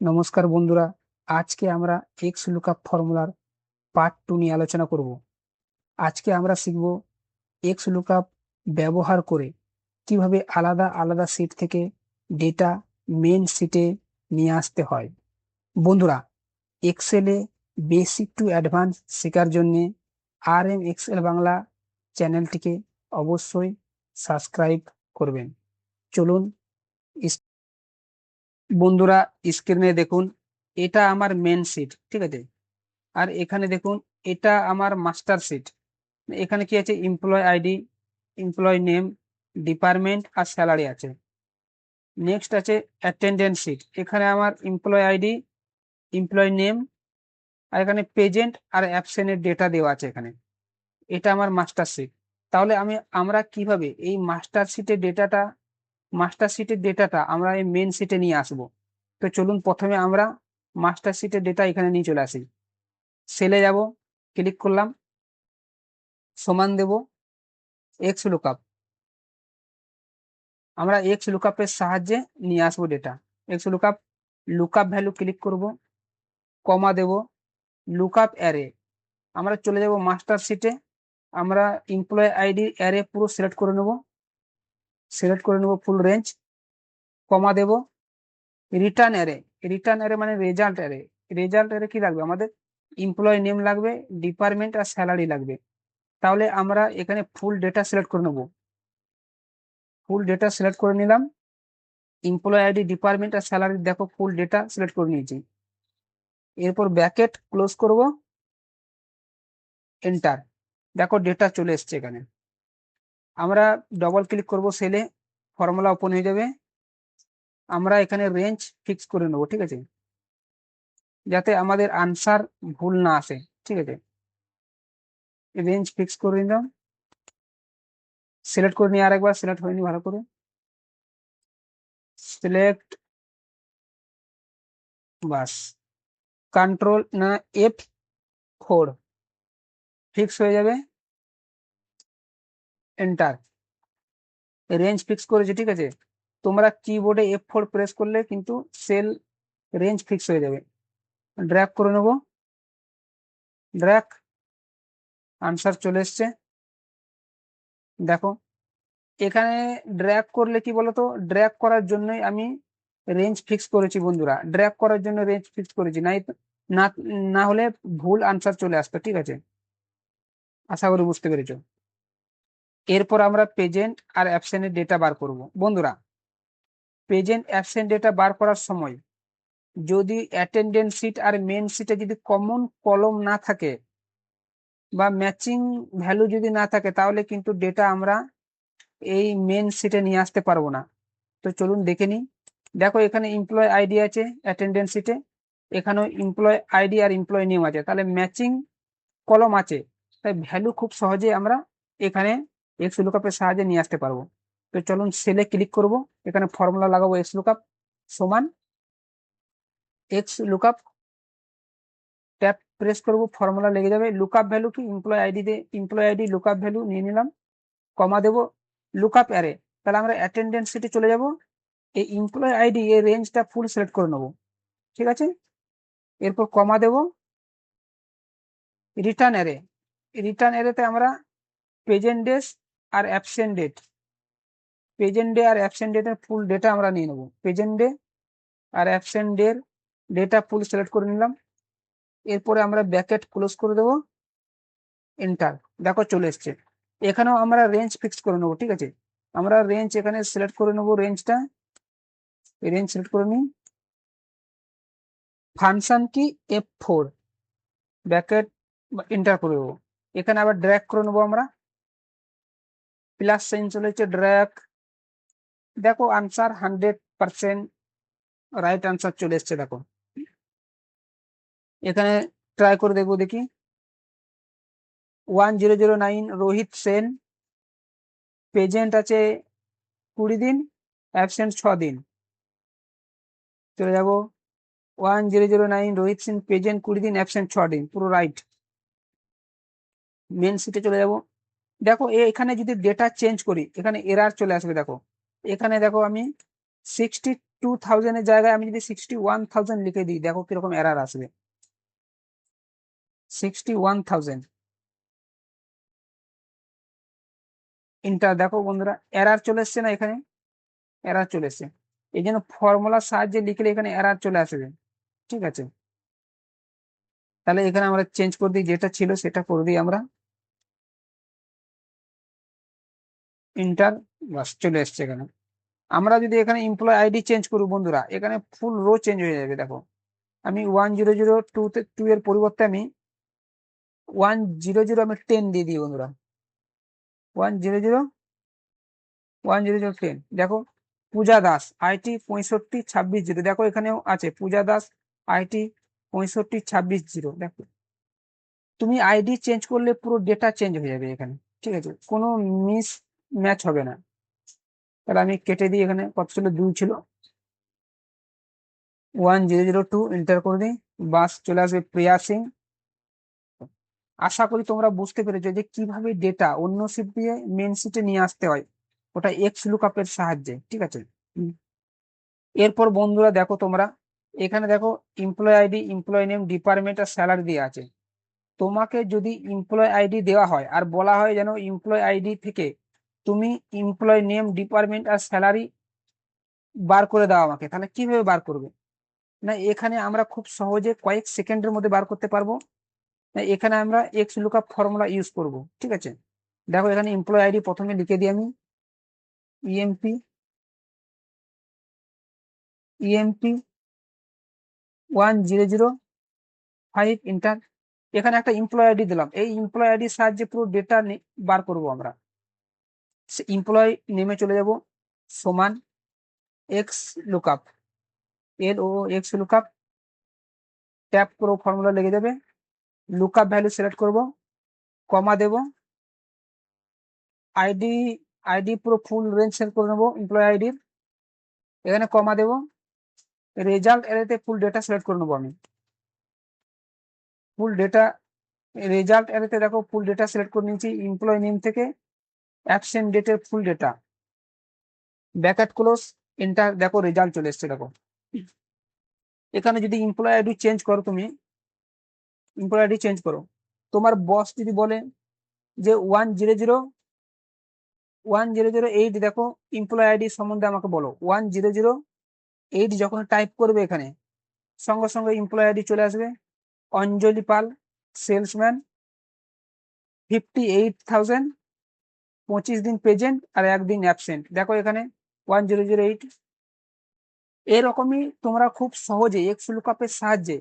নমস্কার বন্ধুরা, আজকে আমরা এক্স লুকআপ ফর্মুলার পার্ট 2 নিয়ে আলোচনা করব। আজকে আমরা শিখব এক্স লুকআপ ব্যবহার করে কিভাবে আলাদা আলাদা শিট থেকে ডেটা মেন শিটে নিয়ে আসতে হয়। বন্ধুরা, এক্সেলে বেসিক টু অ্যাডভান্স শেখার জন্য এক্সেল বাংলা চ্যানেলটিকে অবশ্যই সাবস্ক্রাইব করবেন। চলুন বন্ধুরা, স্ক্রিনে দেখুন, এটা আমার মেন শিট, ঠিক আছে। আর এখানে দেখুন, এটা আমার মাস্টার শিট। এখানে কি আছে? Employee ID, employee name, department আর স্যালারি আছে। নেক্সট আছে অ্যাটেন্ডেন্স শিট। এখানে আমার এমপ্লয় আইডি, এমপ্লয় নেম আর এখানে প্রেজেন্ট আর অ্যাবসেন্টের ডেটা দেওয়া আছে এখানে। এটা আমার মাস্টার শিট। তাহলে আমরা কিভাবে এই মাস্টার শিটের ডেটাটা আমরা এই মেন শিটে নিয়ে আসব? তো চলুন, প্রথমে আমরা মাস্টার শিটের ডেটা এখানে নিয়ে চলে আসি। সেলে যাব, ক্লিক করলাম, সমান দেব এক্স লুকআপ। আমরা এক্স লুকআপের সাহায্যে নিয়ে আসবো data. X lookup, lookup value click করব, কমা দেব, লুকআপ অ্যারে। আমরা চলে যাব মাস্টার শিটে। আমরা এমপ্লয় আইডি অ্যারে পুরো সিলেক্ট করে নেব ফুল রেঞ্জ, কমা দেব, রিটার্ন অ্যারে। রিটার্ন অ্যারে মানে রেজাল্ট অ্যারে। রেজাল্ট অ্যারে কি লাগবে আমাদের? এমপ্লয় নেম লাগবে, ডিপার্টমেন্ট আর স্যালারি লাগবে। তাহলে আমরা এখানে ফুল ডেটা সিলেক্ট করে নেব। ফুল ডেটা সিলেক্ট করে নিলাম, এমপ্লয় আইডি, ডিপার্টমেন্ট আর স্যালারি, দেখো ফুল ডেটা সিলেক্ট করে নিয়েছি। এরপর ব্র্যাকেট ক্লোজ করব, এন্টার। দেখো ডেটা চলে এসছে এখানে। আমরা ডবল ক্লিক করব সেলে, ফর্মুলা ওপেন হয়ে যাবে। আমরা এখানে রেঞ্জ ফিক্স করে নেবো, ঠিক আছে, যাতে আমাদের আনসার ভুল না আসে, ঠিক আছে। রেঞ্জ ফিক্স করে নিলাম, সিলেক্ট করে নিয়ে আরেকবার, সিলেক্ট হয়নি ভালো করে, সিলেক্ট, বাস, কন্ট্রোল না F4, ফিক্স হয়ে যাবে, এন্টার। রেঞ্জ ফিক্স করেছি, ঠিক আছে। তোমরা কিবোর্ডে F4 প্রেস করলে কিন্তু সেল রেঞ্জ ফিক্স হয়ে যাবে। ড্র্যাগ করে নেব, ড্র্যাগ, আনসার চলে এসছে। দেখো এখানে ড্র্যাগ করলে কি বলতো, ড্র্যাগ করার জন্যই আমি রেঞ্জ ফিক্স করেছি বন্ধুরা। ড্র্যাগ করার জন্য রেঞ্জ ফিক্স করেছি, নাই না, না হলে ভুল আনসার চলে আসতো, ঠিক আছে। আশা করি বুঝতে পেরেছো। এরপর আমরা প্রেজেন্ট আর অ্যাবসেন্টের ডেটা বার করব। বন্ধুরা, প্রেজেন্ট অ্যাবসেন্ট ডেটা বার করার সময় যদি অ্যাটেন্ডেন্স শিট আর মেন শিটে যদি কমন কলম না থাকে বা ম্যাচিং ভ্যালু যদি না থাকে, তাহলে কিন্তু ডেটা আমরা এই মেন শিটে নিয়ে আসতে পারবো না। তো চলুন দেখে নিই। দেখো এখানে এমপ্লয় আইডি আছে অ্যাটেন্ডেন্স শিটে, এখানেও এমপ্লয় আইডি আর এমপ্লয় নেম আছে, তাহলে ম্যাচিং কলম আছে। তাই ভ্যালু খুব সহজে আমরা এখানে এক্স লুকআপের সাহায্যে নিয়ে আসতে পারবো। তো চলুন সেলে ক্লিক করব, এখানে ফর্মুলা লাগাবো এক্স লুকআপ সমান এক্স লুকআপ, ট্যাপ প্রেস করব, ফর্মুলা লেগে যাবে। লুকআপ ভ্যালু কি? এমপ্লয় আইডি দিয়ে এমপ্লয় আইডি লুকআপ ভ্যালু নিয়ে নিলাম, কমা দেব, লুকআপ অ্যারে। তাহলে আমরা অ্যাটেন্ডেন্স শিটে চলে যাব, এই এমপ্লয় আইডি এর রেঞ্জটা ফুল সিলেক্ট করে নেবো, ঠিক আছে। এরপর কমা দেব, রিটার্ন অ্যারে। রিটার্ন অ্যারেতে আমরা প্রেজেন্ট ডেট আর অ্যাবসেন্ট ডেট, প্রেজেন্ট ডে আর অ্যাবসেন্ট ডেটের ফুল ডেটা আমরা নিয়ে নেবো। প্রেজেন্ট ডে আর absent day data full select করে নিলাম। এরপরে আমরা ব্র্যাকেট ক্লোজ করে দেবো, এন্টার। দেখো চলে এসছে। এখানেও আমরা রেঞ্জ ফিক্স করে নেবো, ঠিক আছে। আমরা রেঞ্জ এখানে সিলেক্ট করে নেবো, রেঞ্জটা, রেঞ্জ সিলেক্ট করে নিই। ফাংশন কি? F4, ব্র্যাকেট, এন্টার করে দেবো। এখানে আবার ড্র্যাগ করে নেবো আমরা, প্লাস সাইন চলে এসেছে, ড্র্যাগ। দেখো আনসার 100% রাইট আনসার চলে এসছে। দেখো এখানে ট্রাই করে দেখবো, দেখি। 1009 রোহিত সেন, প্রেজেন্ট আছে 20 দিন, অ্যাবসেন্ট 6 দিন। চলে যাব, 1009 রোহিত সেন, প্রেজেন্ট 20 দিন, অ্যাবসেন্ট 6 দিন, পুরো রাইট। মেন শিটে চলে যাব। দেখো এখানে যদি ডেটা চেঞ্জ করি, এখানে এরার চলে আসবে। দেখো এখানে দেখো আমি 62,000 এর জায়গায় আমি যদি 61,000 লিখে দিই, দেখো কিরকম এরার আসবে। 61,000 ইন্টার, দেখো বন্ধুরা এরার চলে এসছে না, এখানে এরার চলে এসছে। এই জন্য ফর্মুলার সাহায্যে লিখলে এখানে এরার চলে আসবে, ঠিক আছে। তাহলে এখানে আমরা চেঞ্জ করে দিই, যেটা ছিল সেটা করে দিই আমরা, ইন্টার, বাস চলে এসছে এখানে। আমরা যদি এখানে এমপ্লয় আইডি চেঞ্জ করি বন্ধুরা, এখানে ফুল রো চেঞ্জ হয়ে যাবে। দেখো আমি 1002 এর পরিবর্তে আমি 100 আমি 10 দিয়ে দিই বন্ধুরা, 100 দেখো পূজা দাস আইটি 6526 0, দেখো এখানেও আছে পূজা দাস আইটি 6526 0। দেখো তুমি আইডি চেঞ্জ করলে পুরো ডেটা চেঞ্জ হয়ে যাবে এখানে, ঠিক আছে, কোনো মিস ম্যাচ হবে না। তাহলে আমি কেটে দিই, এখানে কত ছিল, 2 ছিল, 1002 এন্টার করে দিই, বাস চলে আসবে প্রিয়া সিং। আশা করি তোমরা বুঝতে পেরেছো যে কিভাবে ডেটা অন্য শিট দিয়ে মেন শিটে নিয়ে আসতে হয়, ওটা এক্স লুকআপের সাহায্যে, ঠিক আছে। এরপর বন্ধুরা দেখো তোমরা এখানে দেখো employee ID, employee name, department আর স্যালারি দিয়ে আছে। তোমাকে যদি এমপ্লয় আইডি দেওয়া হয় আর বলা হয় যেন এমপ্লয় আইডি থেকে তুমি এমপ্লয় নেম, ডিপার্টমেন্ট আর স্যালারি বার করে দাও আমাকে, তাহলে কিভাবে বার করবে? না এখানে আমরা খুব সহজে কয়েক সেকেন্ডের মধ্যে বার করতে পারবো। না এখানে আমরা এক্স লুকআপ ফর্মুলা ইউজ করব, ঠিক আছে। দেখো এখানে এমপ্লয় আইডি প্রথমে লিখে দিই আমি, ইএমপি ইএমপি 1005 ইন্টার। এখানে একটা এমপ্লয় আইডি দিলাম, এই এমপ্লয় আইডির সাহায্যে পুরো ডেটা বার করব আমরা। এমপ্লয় নেমে চলে যাব, সমান x lookup, x lookup, tap পুরো ফর্মুলা লেগে যাবে, লুকআপ ভ্যালু সিলেক্ট করব, কমা দেব, আইডি আইডি পুরো ফুল রেঞ্জ সেট করে নেবো এমপ্লয় আইডির, এখানে কমা দেব, রেজাল্ট এরিতে ফুল ডেটা সিলেক্ট করে নেবো আমি, ফুল ডেটা রেজাল্ট এরিতে দেখো ফুল ডেটা সিলেক্ট করে নিয়েছি, এমপ্লয় নেম থেকে অ্যাবসেন্ট ডেটের full data, bracket close, enter, দেখো রেজাল্ট চলে এসছে। দেখো এখানে যদি এমপ্লয় আইডি চেঞ্জ করো, তুমি এমপ্লয় আইডি চেঞ্জ করো, তোমার বস যদি বলে যে 1008, দেখো এমপ্লয় আইডি সম্বন্ধে আমাকে বলো, 1008 যখন টাইপ করবে এখানে সঙ্গে সঙ্গে এমপ্লয় আইডি চলে আসবে, অঞ্জলি পাল সেলসম্যান 58,000, 25 দিন প্রেজেন্ট আর 1 দিন অ্যাবসেন্ট, দেখো এখানে 1008। এরকমই তোমরা খুব সহজে এক্স লুকআপের সাহায্যে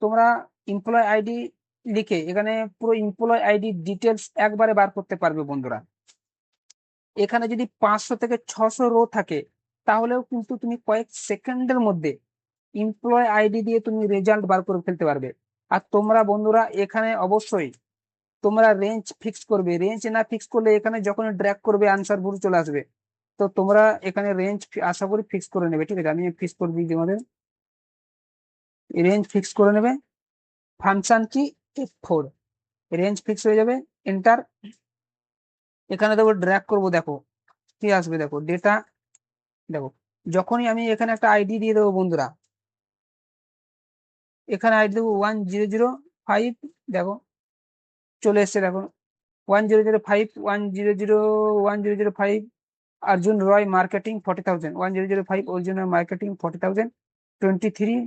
তোমরা এমপ্লয় আইডি লিখে এখানে পুরো এমপ্লয় আইডি ডিটেলস একবারে বার করতে পারবে বন্ধুরা। এখানে যদি 500 থেকে 600 রো থাকে, তাহলেও কিন্তু তুমি কয়েক সেকেন্ডের মধ্যে এমপ্লয় আইডি দিয়ে তুমি রেজাল্ট বার করে ফেলতে পারবে। আর তোমরা বন্ধুরা এখানে অবশ্যই তোমরা রেঞ্জ ফিক্স করবে, রেঞ্জ না ফিক্স করলে এখানে যখন ড্র্যাগ করবে আনসার ভুল চলে আসবে। তো তোমরা এখানে রেঞ্জ আশা করি ফিক্স করে নেবে, ঠিক আছে, আমি ফিক্স করে দিই, তোমাদের রেঞ্জ ফিক্স করে নেবে, ফাংশন কি F4, রেঞ্জ ফিক্স হয়ে যাবে, এন্টার। এখানে দেখো ড্র্যাগ করবো, দেখো কি আসবে, দেখো ডেটা, দেখো যখনই আমি এখানে একটা আইডি দিয়ে দেবো বন্ধুরা, এখানে আইডি দেবো 1005, দেখো চলে এসছে, দেখো 1005, 1005 अर्जुन रॉय मार्केटिंग 40,000, 1005 अर्जुन मार्केटिंग 40,000, 23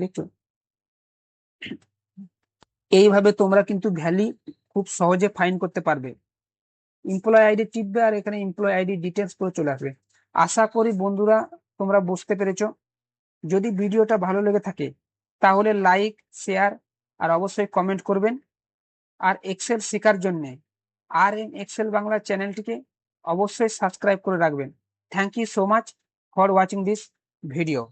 দেখছো। এইভাবে তোমরা কিন্তু ভ্যালি খুব সহজে ফাইন্ড করতে পারবে, এমপ্লয় আইডি টিপবে আর এখানে এমপ্লয় আইডি ডিটেলস করে চলে আসবে। আশা করি বন্ধুরা তোমরা বুঝতে পেরেছো। যদি ভিডিওটা ভালো লেগে থাকে তাহলে লাইক, শেয়ার আর অবশ্যই কমেন্ট করবেন। আর এক্সেল শেখার জন্য RM এক্সেল বাংলা চ্যানেলটিকে অবশ্যই সাবস্ক্রাইব করে রাখবেন। Thank you so much for watching this video.